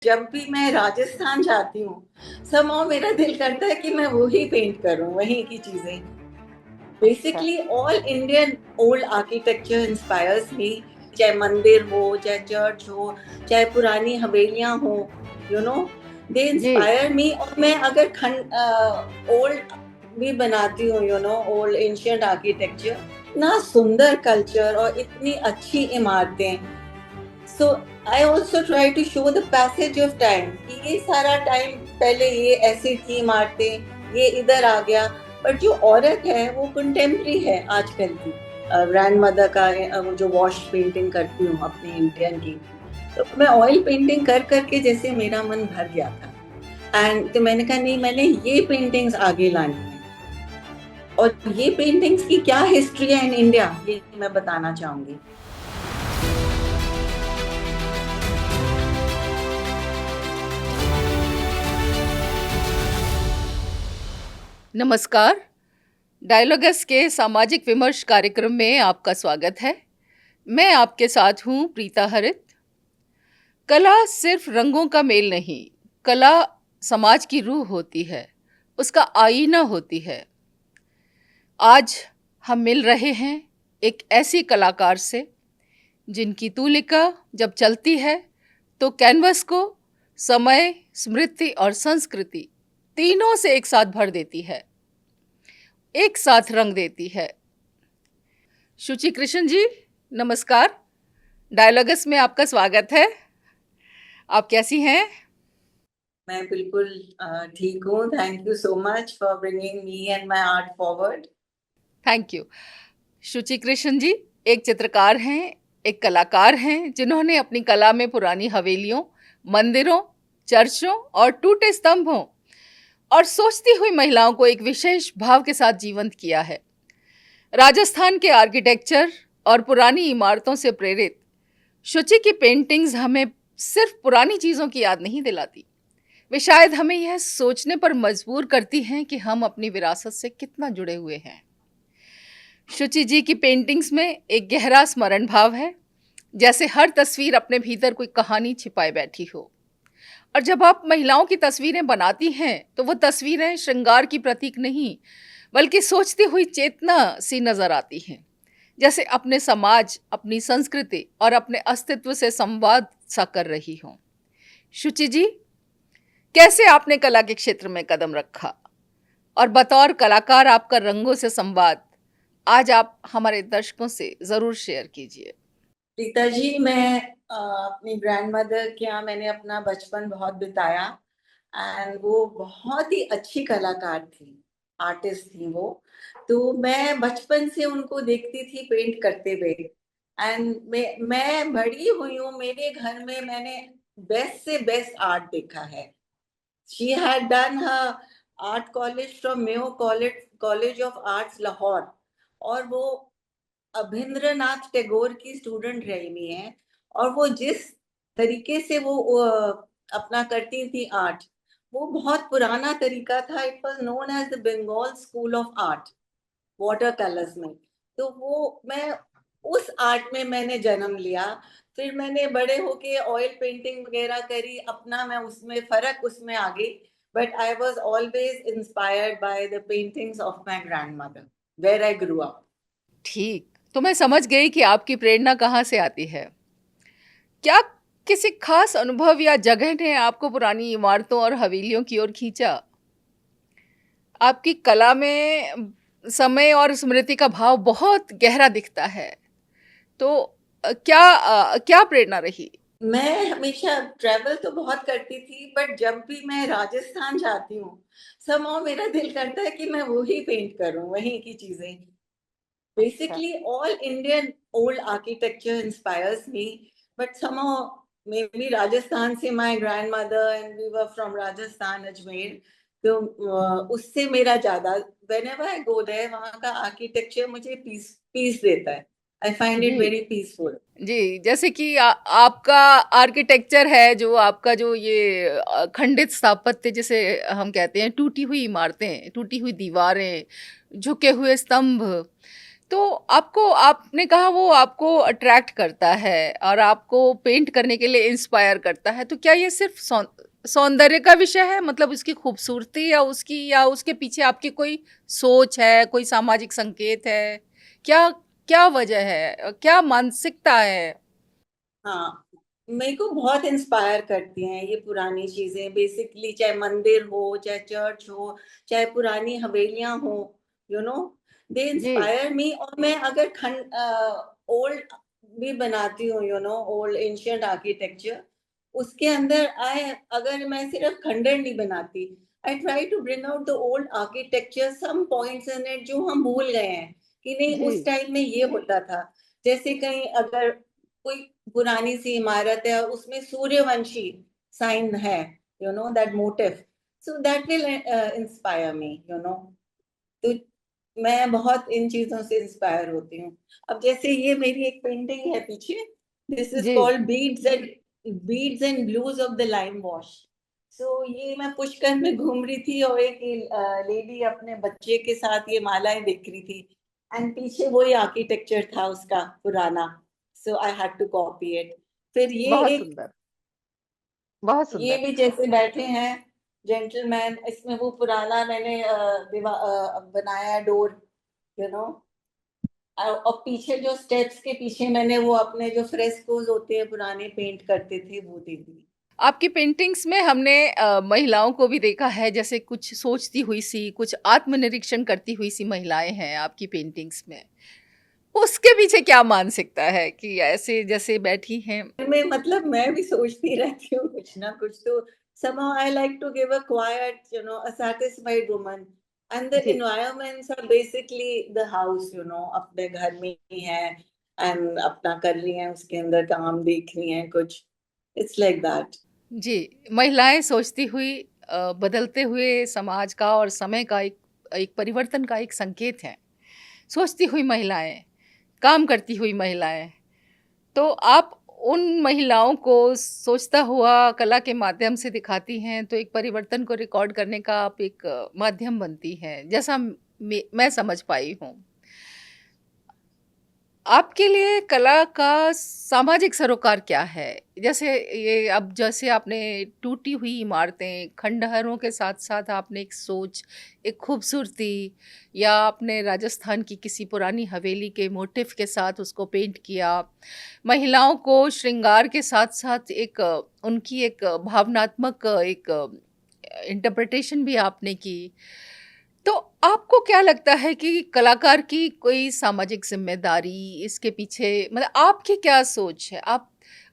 जब भी मैं राजस्थान जाती हूँ, somehow मेरा दिल करता है कि मैं वो ही पेंट करूँ, वहीं की चीजें। अच्छा। Basically all Indian old architecture inspires मी, चाहे मंदिर हो, चाहे चर्च हो, चाहे पुरानी हवेलियां हो, यू नो, दे जी। Inspire me. और मैं अगर खंड ओल्ड भी बनाती हूँ, you know, old ancient architecture, इतना सुंदर कल्चर और इतनी अच्छी इमारतें। So I also try to show the passage of time कि ये सारा टाइम पहले ये ऐसी थी इमारतें, ये इधर आ गया। बट जो औरत है वो कंटेम्प्रेरी है आजकल की। ग्रैंड मदर का वो जो वॉश पेंटिंग करती हूँ अपनी इंडियन की, तो मैं ऑयल पेंटिंग कर करके जैसे मेरा मन भर गया था। एंड तो मैंने कहा नहीं, मैंने ये पेंटिंग्स आगे लानी है। और ये पेंटिंग्स की क्या हिस्ट्री है इन इंडिया, ये मैं बताना चाहूंगी। नमस्कार। डायलॉगस के सामाजिक विमर्श कार्यक्रम में आपका स्वागत है। मैं आपके साथ हूँ प्रीता हरित। कला सिर्फ रंगों का मेल नहीं, कला समाज की रूह होती है, उसका आईना होती है। आज हम मिल रहे हैं एक ऐसी कलाकार से जिनकी तूलिका जब चलती है तो कैनवस को समय, स्मृति और संस्कृति तीनों से एक साथ भर देती है, एक साथ रंग देती है। शुचि कृष्ण जी, नमस्कार। डायलॉगस में आपका स्वागत है। आप कैसी हैं? मैं बिल्कुल ठीक हूँ। Thank you so much for bringing me and my art forward. Thank you. Shuchi Krishna ji एक चित्रकार हैं, एक कलाकार हैं जिन्होंने अपनी कला में पुरानी हवेलियों, मंदिरों, चर्चों और टूटे स्तंभों और सोचती हुई महिलाओं को एक विशेष भाव के साथ जीवंत किया है। राजस्थान के आर्किटेक्चर और पुरानी इमारतों से प्रेरित शुचि की पेंटिंग्स हमें सिर्फ पुरानी चीज़ों की याद नहीं दिलाती, वे शायद हमें यह सोचने पर मजबूर करती हैं कि हम अपनी विरासत से कितना जुड़े हुए हैं। शुचि जी की पेंटिंग्स में एक गहरा स्मरण भाव है, जैसे हर तस्वीर अपने भीतर कोई कहानी छिपाए बैठी हो। और जब आप महिलाओं की तस्वीरें बनाती हैं तो वो तस्वीरें श्रृंगार की प्रतीक नहीं, बल्कि सोचती हुई चेतना सी नजर आती हैं, जैसे अपने समाज, अपनी संस्कृति और अपने अस्तित्व से संवाद सा कर रही हों। शुचि जी, कैसे आपने कला के क्षेत्र में कदम रखा और बतौर कलाकार आपका रंगों से संवाद आज आप हमारे दर्शकों से जरूर शेयर कीजिए। प्रीता जी, मैं अपनी ग्रैंड मदर के यहाँ मैंने अपना बचपन बहुत बिताया। एंड वो बहुत ही अच्छी कलाकार थी, आर्टिस्ट थी वो। तो मैं बचपन से उनको देखती थी पेंट करते हुए। एंड मैं बड़ी हुई हूँ, मेरे घर में मैंने बेस्ट से बेस्ट आर्ट देखा है। She had done her art college from Mayo college of arts Lahore. और वो अभिंद्रनाथ टैगोर की स्टूडेंट रही हुई हैं। और वो जिस तरीके से वो अपना करती थी आर्ट, वो बहुत पुराना तरीका था। It was known as the Bengal school of art, water colours में। तो वो मैं उस आर्ट में मैंने जन्म लिया। फिर मैंने बड़े होके ऑयल पेंटिंग वगैरह करी, अपना मैं उसमें फर्क उसमें आ गई। But I was always inspired by the paintings of my grandmother where I grew up. ठीक, तो मैं समझ गई कि आपकी प्रेरणा कहाँ से आती है। क्या किसी खास अनुभव या जगह ने आपको पुरानी इमारतों और हवेलियों की ओर खींचा? आपकी कला में समय और स्मृति का भाव बहुत गहरा दिखता है। तो क्या प्रेरणा रही? मैं हमेशा ट्रैवल तो बहुत करती थी, बट जब भी मैं राजस्थान जाती हूँ, somehow मेरा दिल करता है कि मैं वो ही पेंट करूं, वहीं की चीजें। अच्छा। Basically, all Indian old architecture inspires me, but somehow maybe Rajasthan से my grandmother and we were from Rajasthan, Ajmer, तो उससे मेरा ज्यादा, whenever I go there, वहाँ का architecture मुझे पीस देता है। I find it ji. very peaceful. जी, जैसे कि आपका आर्किटेक्चर है, जो आपका जो ये खंडित स्थापत्य जिसे हम कहते हैं, टूटी हुई इमारतें, टूटी हुई दीवारें, झुके हुए स्तंभ, तो आपको आपने कहा वो आपको अट्रैक्ट करता है और आपको पेंट करने के लिए इंस्पायर करता है, तो क्या ये सिर्फ सौंदर्य का विषय है, मतलब उसकी खूबसूरती, या उसके पीछे आपकी कोई सोच है, कोई सामाजिक संकेत है? क्या क्या वजह है, क्या मानसिकता है? हाँ, मेरे को बहुत इंस्पायर करती हैं ये पुरानी चीजें, बेसिकली चाहे मंदिर हो, चाहे चर्च हो, चाहे पुरानी हवेलियां हो, यू नो, दे जी। Inspire me. और मैं अगर खंड ओल्ड भी बनाती हूँ, you know, old ancient architecture, उसके अंदर आई, अगर मैं सिर्फ खंडर नहीं बनाती, I try to bring out the old architecture, some points in it जो हम भूल गए हैं कि नहीं जी। उस टाइम में ये होता था। जैसे कहीं अगर कोई पुरानी सी इमारत है और उसमें सूर्यवंशी साइन है, you know, that motive, so that will inspire me, you know. तो मैं बहुत इन चीजों से इंस्पायर होती हूँ। अब जैसे ये मेरी एक पेंटिंग है पीछे, दिस इज जी। Called beads and blues of the lime wash. सो ये मैं पुष्कर में घूम रही थी और एक लेडी अपने बच्चे के साथ ये मालाएं बिक रही थी, एंड पीछे वही आर्किटेक्चर था उसका पुराना, so I had to copy it. फिर बहुत सुंदर, बहुत ये सुंदर। भी जैसे बैठे हैं जेंटलमैन, इसमें वो पुराना मैंने बनाया डोर, यू नो। और पीछे जो स्टेप्स के पीछे मैंने वो अपने जो फ्रेस्कोज होते हैं पुराने पेंट करते थे वो दे दी। आपकी पेंटिंग्स में हमने महिलाओं को भी देखा है, जैसे कुछ सोचती हुई सी, कुछ आत्मनिरीक्षण करती हुई सी महिलाएं हैं आपकी पेंटिंग्स में। उसके पीछे क्या मानसिकता है कि ऐसे जैसे बैठी हैं? में मतलब मैं भी सोचती रहती हूँ कुछ ना कुछ तो। somehow I like to give a quiet, you know, a satisfied woman, and the ji. environments are basically the house, you know, अपने घर में ही है, and अपना कर रही हैं उसके अंदर काम देख रही हैं कुछ, it's like that। जी, महिलाएं सोचती हुई, बदलते हुए समाज का और समय का एक एक परिवर्तन का एक संकेत है। सोचती हुई महिलाएं, काम करती हुई महिलाएं। तो आप उन महिलाओं को सोचता हुआ कला के माध्यम से दिखाती हैं, तो एक परिवर्तन को रिकॉर्ड करने का आप एक माध्यम बनती हैं, जैसा मैं समझ पाई हूँ। आपके लिए कला का सामाजिक सरोकार क्या है? जैसे ये अब जैसे आपने टूटी हुई इमारतें, खंडहरों के साथ-साथ आपने एक सोच, एक खूबसूरती, या आपने राजस्थान की किसी पुरानी हवेली के मोटिफ के साथ उसको पेंट किया। महिलाओं को श्रृंगार के साथ-साथ एक उनकी एक भावनात्मक एक इंटरप्रिटेशन भी आपने की। तो आपको क्या लगता है कि कलाकार की कोई सामाजिक ज़िम्मेदारी इसके पीछे, मतलब आपकी क्या सोच है?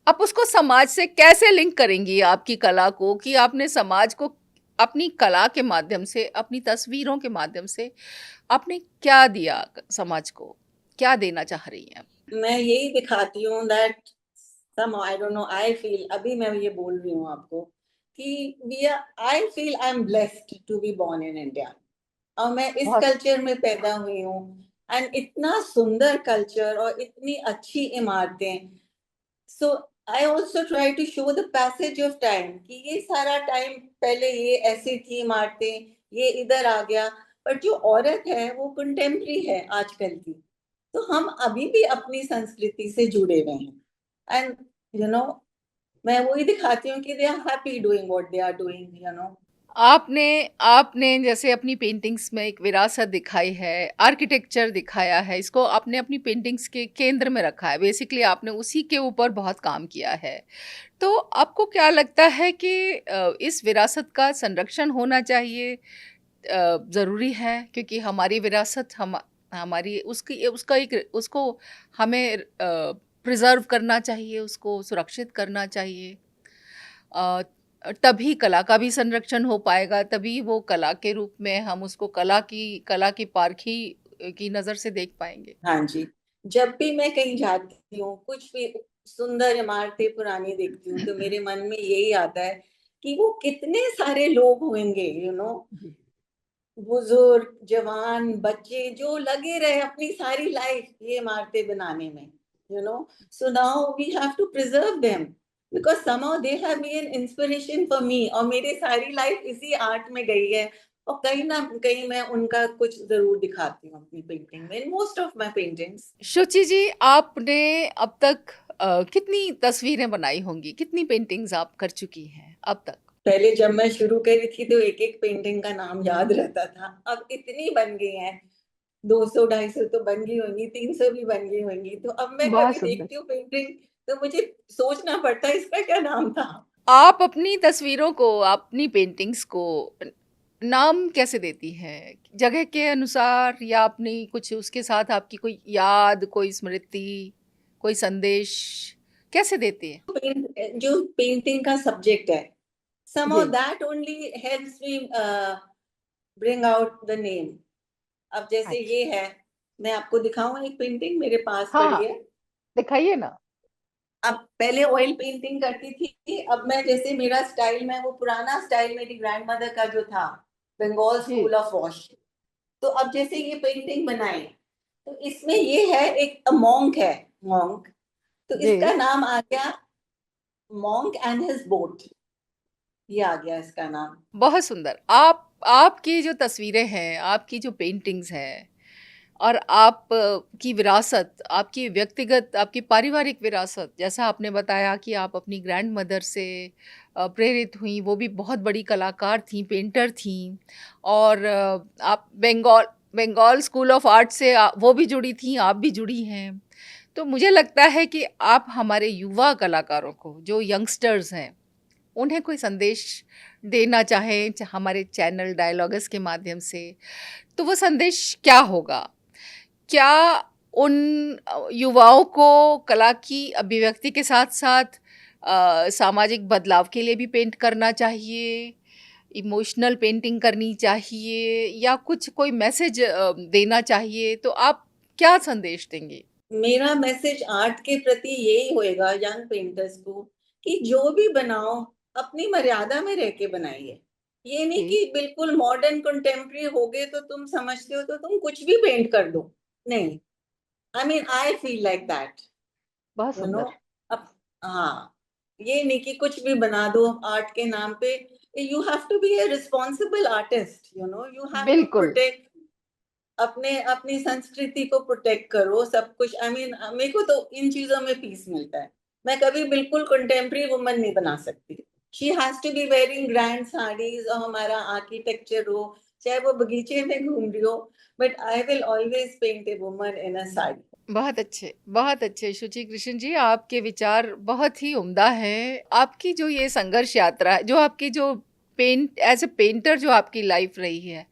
आप उसको समाज से कैसे लिंक करेंगी आपकी कला को, कि आपने समाज को अपनी कला के माध्यम से, अपनी तस्वीरों के माध्यम से आपने क्या दिया समाज को? क्या देना चाह रही हैं? मैं यही दिखाती हूँ that some I don't know, I feel, अभी मैं ये बोल रही हूँ आपको कि we are, I feel I am blessed to be born in India, और मैं इस बहुत कल्चर में पैदा हुई हूँ, एंड इतना सुंदर कल्चर और इतनी अच्छी इमारतें। So I also try to show the passage of time कि ये सारा टाइम पहले ये ऐसी थी इमारतें, ये इधर आ गया, पर जो औरत है वो कंटेम्प्रेरी है आजकल की। तो हम अभी भी अपनी संस्कृति से जुड़े हुए हैं, एंड यू नो, मैं वही दिखाती हूँ कि they are happy doing what they are doing, you know. आपने आपने जैसे अपनी पेंटिंग्स में एक विरासत दिखाई है, आर्किटेक्चर दिखाया है, इसको आपने अपनी पेंटिंग्स के केंद्र में रखा है। बेसिकली आपने उसी के ऊपर बहुत काम किया है। तो आपको क्या लगता है कि इस विरासत का संरक्षण होना चाहिए, ज़रूरी है? क्योंकि हमारी विरासत हमारी उसकी उसका एक उसको हमें प्रिज़र्व करना चाहिए, उसको सुरक्षित करना चाहिए। अ, तभी कला का भी संरक्षण हो पाएगा, तभी वो कला के रूप में हम उसको कला की पारखी की नज़र से देख पाएँगे। हाँ जी, जब भी मैं कहीं जाती हूँ, कुछ भी सुंदर इमारतें पुरानी देखती हूँ, तो मेरे मन में यही आता है कि वो कितने सारे लोग होंगे, यू नो, जी। बुजुर्ग, जवान, बच्चे जो लगे रहे अपनी सारी लाइफ ये इमारतें बनाने में, you know. So now we have to preserve them, because somehow they have been an inspiration for me, और मेरी सारी लाइफ इसी आर्ट में गई है, और कहीं ना कहीं मैं उनका कुछ जरूर दिखाती हूँ अपनी पेंटिंग में, in most of my paintings. Shuchi ji, आपने अब तक कितनी तस्वीरें बनाई होंगी, कितनी पेंटिंग्स आप कर चुकी हैं अब तक? पहले जब मैं शुरू करी थी तो एक एक पेंटिंग का नाम याद रहता था, अब इतनी बन गई हैं, 200 250 तो बन गई होंगी, 300 भी बन गई होंगी। तो अब मैं बहुत कभी सुंदर। देखती हूँ पेंटिंग तो मुझे सोचना पड़ता है इसका क्या नाम था। आप अपनी तस्वीरों को, अपनी पेंटिंग्स को नाम कैसे देती हैं? जगह के अनुसार या अपनी कुछ उसके साथ आपकी कोई याद, कोई स्मृति, कोई संदेश कैसे देती हैं? जो पेंटिंग का सब्जेक्ट है, somehow ji. that only helps me bring out the name। अब जैसे अच्छा। ये है, मैं आपको दिखाऊं एक पेंटिंग मेरे पास हाँ, पड़ी हाँ, है। दिखाइए ना। अब पहले ऑयल पेंटिंग करती थी, अब मैं जैसे मेरा स्टाइल, मैं वो पुराना स्टाइल मेरी ग्रैंडमदर का जो था, बंगाल जी, स्कूल ऑफ वॉश। तो अब जैसे ये पेंटिंग बनाई, तो इसमें ये है, एक मॉन्क है, मॉन्क। तो जी। इसका नाम आ गया मॉन्क एंड हिज बोट, ये आ गया इसका नाम। बहुत सुंदर। आपकी जो तस्वीरें हैं, आपकी जो पेंटिंग्स हैं और आप की विरासत, आपकी व्यक्तिगत, आपकी पारिवारिक विरासत, जैसा आपने बताया कि आप अपनी ग्रैंडमदर से प्रेरित हुईं, वो भी बहुत बड़ी कलाकार थीं, पेंटर थीं और आप Bengal Bengal school of art से वो भी जुड़ी थीं, आप भी जुड़ी हैं। तो मुझे लगता है कि आप हमारे युवा कलाकारों को, जो यंगस्टर्स हैं, उन्हें कोई संदेश देना चाहें हमारे चैनल डायलॉगस के माध्यम से, तो वो संदेश क्या होगा? क्या उन युवाओं को कला की अभिव्यक्ति के साथ-साथ सामाजिक बदलाव के लिए भी पेंट करना चाहिए, इमोशनल पेंटिंग करनी चाहिए या कुछ कोई मैसेज देना चाहिए? तो आप क्या संदेश देंगी? मेरा मैसेज आर्ट के प्रति यही होएगा यंग पेंटर्स को, कि जो भी बनाओ अपनी मर्यादा में रह के बनाइए। ये नहीं जी, कि बिल्कुल मॉडर्न कंटेम्प्रेरी हो गए तो तुम समझते हो तो तुम कुछ भी पेंट कर दो। नहीं, I mean I feel like that, बहुत यू नो। सुंदर। अब हाँ, ये नहीं कि कुछ भी बना दो आर्ट के नाम पे। You have to be a responsible artist, you know, you have to बिल्कुल। प्रोटेक्ट अपने, अपनी संस्कृति को प्रोटेक्ट करो, सब कुछ। आई मीन मेरे को तो इन चीजों में पीस मिलता है। मैं कभी बिल्कुल कंटेम्प्रेरी वुमन नहीं बना सकती। She has to be wearing grand saris, और हमारा आर्किटेक्चर हो, चाहे वो बगीचे में घूम रही हो, but I will always paint a woman in a sari. बहुत अच्छे शुचि कृष्ण जी, आपके विचार बहुत ही उम्दा हैं। आपकी जो ये संघर्ष यात्रा है, जो आपकी जो पेंट एज़ अ पेंटर जो आपकी लाइफ रही है,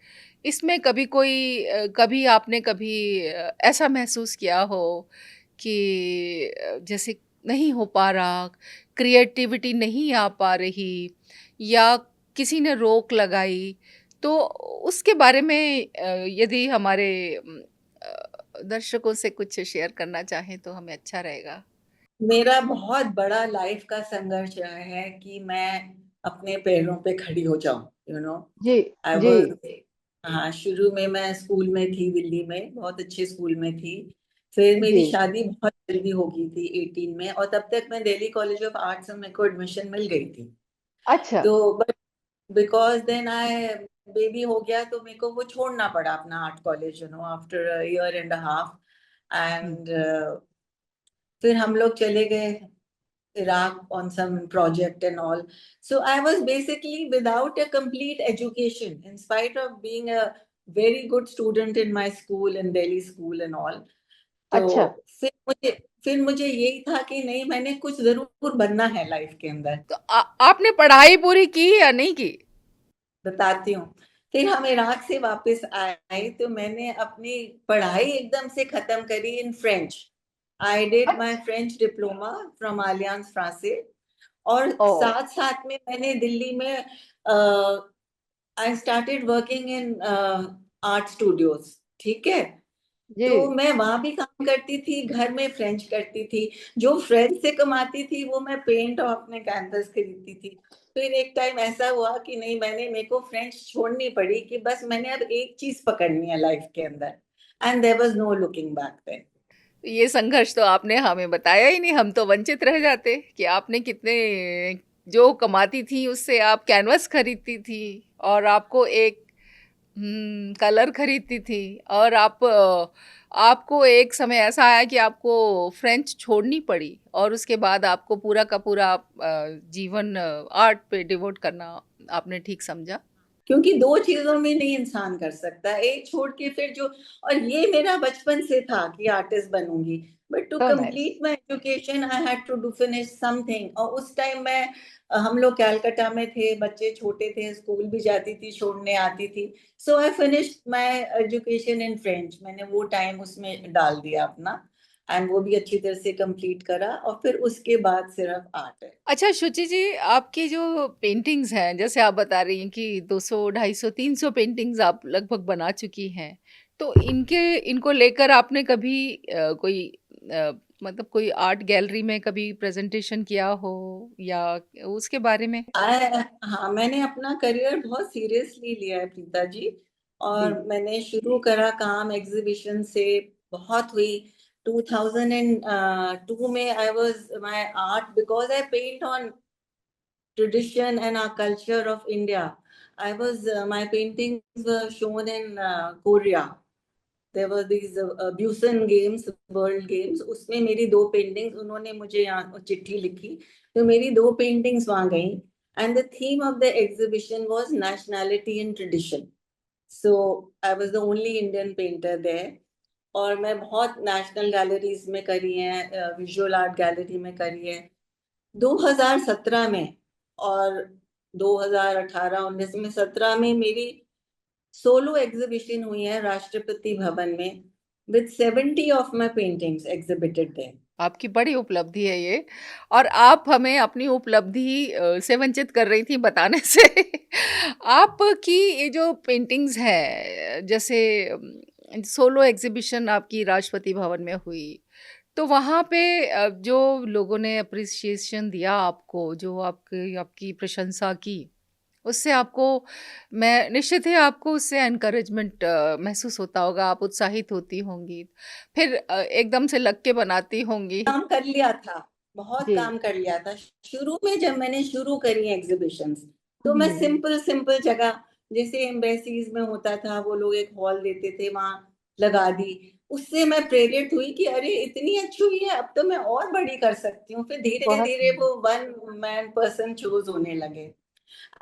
इसमें कभी आपने कभी ऐसा महसूस किया हो कि जैसे नहीं हो पा रहा, क्रिएटिविटी नहीं आ पा रही या किसी ने रोक लगाई, तो उसके बारे में यदि हमारे दर्शकों से कुछ शेयर करना चाहें तो हमें अच्छा रहेगा। मेरा बहुत बड़ा लाइफ का संघर्ष रहा है कि मैं अपने पैरों पे खड़ी हो जाऊं, यू नो। जी, आई जी, वाज, हाँ, शुरू में मैं स्कूल में थी, दिल्ली में बहुत अच्छे स्कूल में थी। फिर जी। मेरी शादी बहुत जल्दी हो गई थी 18 में, और तब तक मैं दिल्ली कॉलेज ऑफ आर्ट्स में मेरे को एडमिशन मिल गई थी। अच्छा, तो but because then I baby हो गया तो मेरे को वो छोड़ना पड़ा अपना art college, you know, after year and half. हुँ, एंड फिर हम लोग चले गए Iraq on some project and all. So I was basically without a complete education, in spite of being a very good student in my school, in Delhi school and all. तो अच्छा। फिर मुझे फिर मुझे यही था कि नहीं, मैंने कुछ जरूर बनना है लाइफ के अंदर। तो आपने पढ़ाई पूरी की या नहीं की? बताती हूँ। फिर हम इराक से वापस आए तो मैंने अपनी पढ़ाई एकदम से खत्म करी in French. I did my अच्छा, फ्रेंच डिप्लोमा फ्रॉम अलियांस फ्रांसे। और ओह! साथ साथ में मैंने दिल्ली में I started working in art studios, ठीक है। जी। तो मैं वहां भी काम करती थी, घर में फ्रेंच करती थी। जो फ्रेंच से कमाती थी वो मैं पेंट और अपने कैनवस खरीदती थी। फिर एक टाइम ऐसा हुआ कि नहीं, मेरे को फ्रेंच छोड़नी पड़ी, कि बस मैंने अब एक चीज पकड़नी है लाइफ के अंदर। And there was no looking back then. ये संघर्ष तो आपने हमें बताया ही नहीं, हम तो वंचित रह जाते कि आपने कितने जो कमाती थी उससे आप कैनवस खरीदती थी और आपको एक कलर खरीदती थी। और आपको एक समय ऐसा आया कि आपको फ्रेंच छोड़नी पड़ी और उसके बाद आपको पूरा का पूरा जीवन आर्ट पे डिवोट करना आपने ठीक समझा? क्योंकि दो चीजों में नहीं इंसान कर सकता, एक छोड़ के फिर जो। और ये मेरा बचपन से था कि आर्टिस्ट बनूंगी, but to so nice. Complete my education I had to do finish something. और उस टाइम मैं हम लोग कैलकाटा में थे, बच्चे छोटे थे, स्कूल भी जाती थी, छोड़ने आती थी। So I finished my education in French, मैंने वो टाइम उसमें डाल दिया अपना, एंड वो भी अच्छी तरह से कंप्लीट करा, और फिर उसके बाद सिर्फ आर्ट है। अच्छा शुचि जी, आपकी जो पेंटिंग्स हैं, जैसे आप बता रही हैं कि 200, 250, 300 पेंटिंग्स आप लगभग बना चुकी हैं, तो इनको लेकर आपने कभी कोई मतलब कोई आर्ट गैलरी में कभी प्रेजेंटेशन किया हो या उसके बारे में? हाँ, मैंने अपना करियर बहुत सीरियसली लिया है प्रीता जी। जी। और मैंने शुरू करा काम एग्जीबिशन से, बहुत हुई। 2002 में I was my art, because I paint on tradition and our culture of India. I was my paintings were shown in Korea. There were these Busan Games, World Games. उसमें मेरी दो पेंटिंग्स, उन्होंने मुझे यहाँ चिट्ठी लिखी, तो मेरी दो पेंटिंग्स वहां गई। And the theme of the exhibition was nationality and tradition. So I was the only Indian painter there. और मैं बहुत नेशनल गैलरीज में करी है, विजुअल आर्ट गैलरी में करी है 2017 में। और 2018 19 में, 17 में मेरी सोलो एग्जीबिशन हुई है राष्ट्रपति भवन में, with 70 of my paintings exhibited there. आपकी बड़ी उपलब्धि है ये। और आप हमें अपनी उपलब्धि से वंचित कर रही थी बताने से। आपकी ये जो पेंटिंग्स है, जैसे सोलो एग्जीबिशन आपकी राष्ट्रपति भवन में हुई, तो वहाँ पे जो लोगों ने अप्रिसिएशन दिया आपको, जो आपकी आपकी प्रशंसा की, उससे आपको, मैं निश्चित ही आपको उससे एनकरेजमेंट महसूस होता होगा, आप उत्साहित होती होंगी, फिर एकदम से लग के बनाती होंगी। काम कर लिया था, बहुत जी। काम कर लिया था शुरू में। जब मैंने शुरू करी एग्जीबिशंस, तो मैं हम्म। सिंपल सिंपल जगह, जैसे एम्बेसीज में होता था, वो लोग एक हॉल देते थे, वहां लगा दी। उससे मैं प्रेरित हुई कि अरे इतनी अच्छी हुई है, अब तो मैं और बड़ी कर सकती हूँ। फिर धीरे बहुत धीरे सुंदर। वो वन मैन पर्सन शोज होने लगे।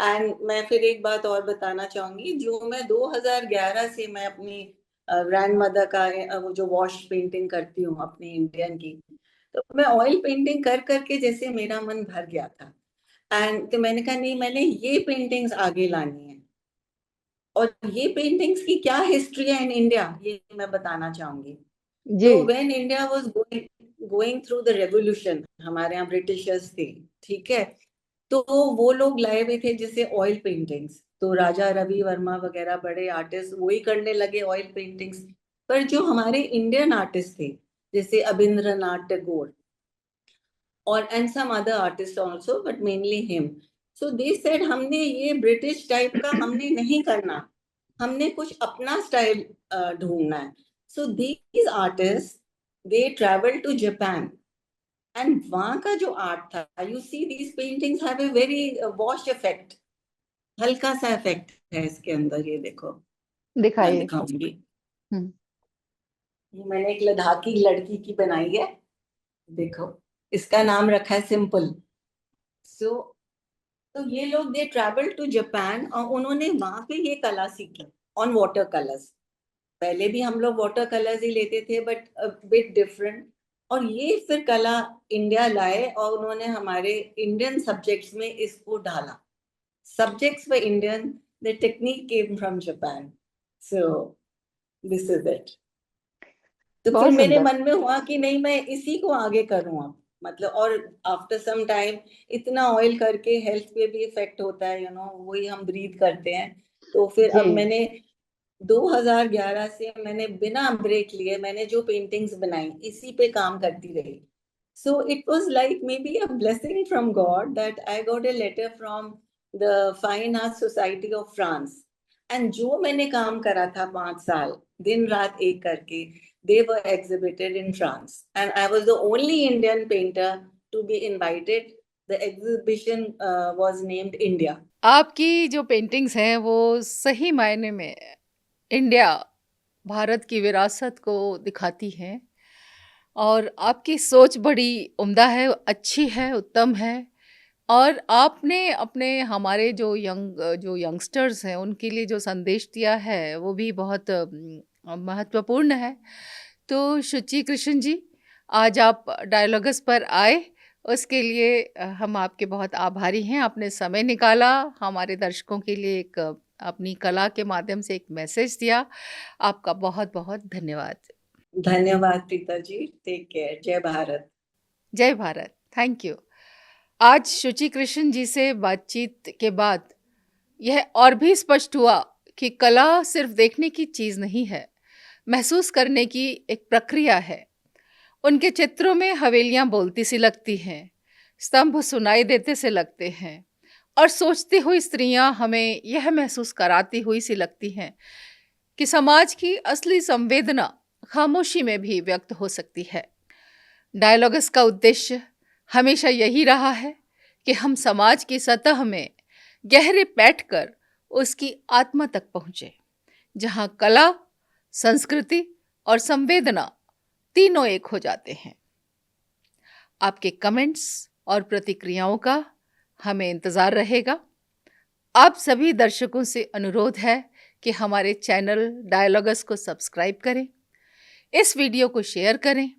एंड मैं फिर एक बात और बताना चाहूंगी, जो मैं 2011 से मैं अपनी ग्रैंड मदर का वो जो वॉश पेंटिंग करती हूँ अपनी इंडियन की, तो मैं ऑयल पेंटिंग कर करके जैसे मेरा मन भर गया था। एंड तो मैंने कहा नहीं, मैंने ये पेंटिंग्स आगे लानी है। और ये पेंटिंग्स की क्या हिस्ट्री है इन इंडिया, ये मैं बताना चाहूंगी। जी। तो when India was going going through the revolution, हमारे यहाँ ब्रिटिशर्स थे, ठीक है, तो वो लोग लाए हुए थे जैसे ऑयल पेंटिंग्स, तो राजा रवि वर्मा वगैरह बड़े आर्टिस्ट वही करने लगे ऑयल पेंटिंग्स। पर जो हमारे इंडियन आर्टिस्ट थे, जैसे अबिंद्रनाथ टैगोर और and some other artist also, but mainly him, so they said हमने ये ब्रिटिश टाइप का हमने नहीं करना, हमने कुछ अपना स्टाइल ढूंढना है। So these artists, they travel to Japan, and वहां का जो आर्ट था, you see these paintings have a very wash effect, हल्का सा इफेक्ट है इसके अंदर, ये देखो, मैं दिखाइए। दिखाऊंगी। हम्म। ये मैंने एक लद्दाखी लड़की की बनाई है, देखो, इसका नाम रखा है सिंपल। सो तो ये लोग दे ट्रैवल टू जापान, और उन्होंने वहां पे ये कला सीखी ऑन वाटर कलर्स। पहले भी हम लोग वाटर कलर्स ही लेते थे, बट बिट डिफरेंट। और ये फिर कला इंडिया लाए, और उन्होंने हमारे इंडियन सब्जेक्ट्स में इसको डाला। Subjects were Indian, the technique came from Japan. So this is it. तो फिर बहुत मेरे सुंदर। मन में हुआ कि नहीं, मैं इसी को आगे करूँ अब, मतलब। और आफ्टर सम टाइम, इतना ऑयल करके हेल्थ पे भी इफेक्ट होता है, वही हम ब्रीथ करते हैं। तो फिर जी। अब मैंने 2011 से मैंने बिना ब्रेक लिए मैंने जो पेंटिंग्स बनाई इसी पे काम करती रही। So it was like maybe a blessing from God that I got a letter from the fine art society of France. And जो मैंने काम करा था 5 साल, दिन रात एक करके, they were exhibited in France, and I was the only Indian painter to be invited. The exhibition was named India. आपकी जो पेंटिंग्स हैं वो सही मायने में इंडिया भारत की विरासत को दिखाती हैं और आपकी सोच बड़ी उम्दा है, अच्छी है, उत्तम है और आपने अपने हमारे जो यंगस्टर्स हैं उनके लिए जो संदेश दिया है वो भी बहुत महत्वपूर्ण है। तो शुचि कृष्ण जी, आज आप डायलॉगस पर आए उसके लिए हम आपके बहुत आभारी हैं। आपने समय निकाला हमारे दर्शकों के लिए एक अपनी कला के माध्यम से एक मैसेज दिया। आपका बहुत-बहुत धन्यवाद। धन्यवाद प्रीता जी। Take care. जय भारत। जय भारत। Thank you. आज शुचि कृष्ण जी से बातचीत के बाद यह और भी स्पष्ट हुआ कि कला सिर्फ देखने की चीज नहीं है, महसूस करने की एक प्रक्रिया है। उनके चित्रों में हवेलियां बोलती सी लगती हैं, स्तंभ सुनाई देते से लगते हैं और सोचती हुई स्त्रियां हमें यह महसूस कराती हुई सी लगती हैं कि समाज की असली संवेदना खामोशी में भी व्यक्त हो सकती है। डायलॉगस का उद्देश्य हमेशा यही रहा है कि हम समाज की सतह में गहरे बैठकर उसकी आत्मा तक पहुंचे, जहां कला, संस्कृति और संवेदना तीनों एक हो जाते हैं। आपके कमेंट्स और प्रतिक्रियाओं का हमें इंतजार रहेगा। आप सभी दर्शकों से अनुरोध है कि हमारे चैनल डायलॉगस को सब्सक्राइब करें, इस वीडियो को शेयर करें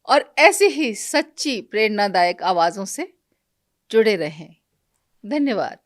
और ऐसे ही सच्ची प्रेरणादायक आवाज़ों से जुड़े रहें। धन्यवाद।